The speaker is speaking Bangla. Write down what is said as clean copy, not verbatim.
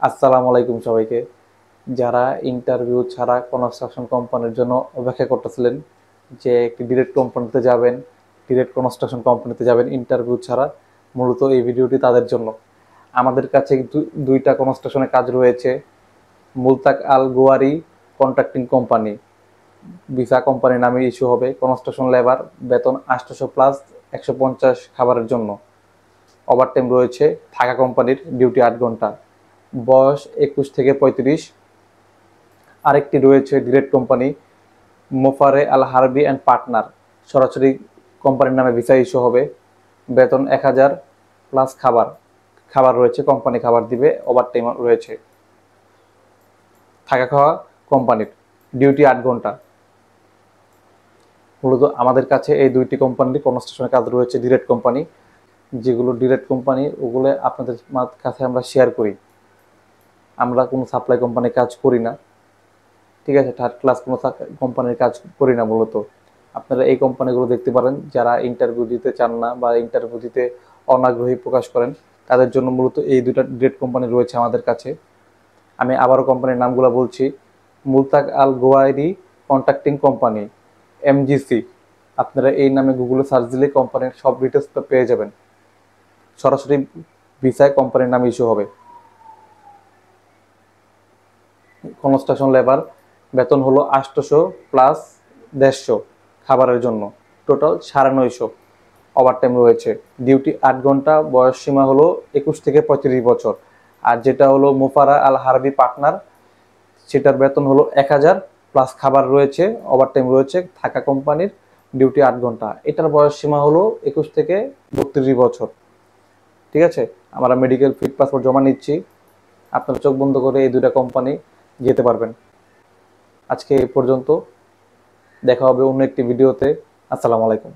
আসসালামু আলাইকুম সবাইকে। যারা ইন্টারভিউ ছাড়া কনস্ট্রাকশন কোম্পানির জন্য অপেক্ষা করতেছিলেন যে একটি ডিরেক্ট কোম্পানিতে যাবেন, ডিরেক্ট কনস্ট্রাকশন কোম্পানিতে যাবেন ইন্টারভিউ ছাড়া, মূলত এই ভিডিওটি তাদের জন্য। আমাদের কাছে দুইটা কনস্ট্রাকশনের কাজ রয়েছে। মুলতাক আল গোয়ারি কন্ট্রাক্টিং কোম্পানি, ভিসা কোম্পানির নামে ইস্যু হবে। কনস্ট্রাকশন লেবার, বেতন 800 প্লাস 150 খাবারের জন্য। ওভারটাইম রয়েছে। থাকা কোম্পানির, ডিউটি 8 ঘন্টা। বয়স 21 থেকে 35। আরেকটি রয়েছে direct company, Mofareh Al Harbi and partner, সরাসরি কোম্পানির নামে ভিসা ইস্যু হবে। বেতন 1000 প্লাস খাবার, খাবার রয়েছে, কোম্পানি খাবার দিবে, ওভারটাইম রয়েছে। থাকা খাওয়া কোম্পানির, ডিউটি 8 ঘন্টা। মূলত আমাদের কাছে এই দুইটি কোম্পানির কনস্ট্রাকশনের কাজ রয়েছে, ডিরেক্ট কোম্পানি। যেগুলো ডিরেক্ট কোম্পানি ওগুলো আপনাদের কাছে আমরা শেয়ার করি। আমরা কোনো সাপ্লাই কোম্পানির কাজ করি না, ঠিক আছে? থার্ড ক্লাস কোনো কোম্পানির কাজ করি না মূলত। আপনারা এই কোম্পানিগুলো দেখতে পারেন যারা ইন্টারভিউ দিতে চান না বা ইন্টারভিউ দিতে অনাগ্রহী প্রকাশ করেন, তাদের জন্য মূলত এই দুটা ডিরেক্ট কোম্পানি রয়েছে আমাদের কাছে। আমি আবারও কোম্পানির নামগুলো বলছি। মুলতাক আল গোয়ারি কন্ট্রাক্টিং কোম্পানি, এমজিসি। আপনারা এই নামে গুগলে সার্চ দিলে কোম্পানির সব ডিটেলস পেয়ে যাবেন। সরাসরি ভিসায় কোম্পানির নামে ইস্যু হবে। কনস্ট্রাকশন লেবার, বেতন হলো 800 প্লাস 150 খাবারের জন্য, টোটাল 950। ওভারটাইম রয়েছে। ডিউটি 8 ঘন্টা। বয়স সীমা হলো 21 থেকে 35 বছর। আর যেটা হলো মুফারা আল হারবি পার্টনার, সেটার বেতন হলো 1000 প্লাস খাবার রয়েছে, ওভারটাইম রয়েছে। থাকা কোম্পানির, ডিউটি 8 ঘন্টা। এটার বয়স সীমা হলো 21 থেকে 32 বছর। ঠিক আছে? আমরা মেডিকেল ফিট পাসপোর্ট জমা নিচ্ছি। আপনারা চোখ বন্ধ করে এই দুটা কোম্পানি যেতে পারবেন। আজকে এই পর্যন্ত, দেখা হবে অন্য একটি ভিডিওতে। আসসালামু আলাইকুম।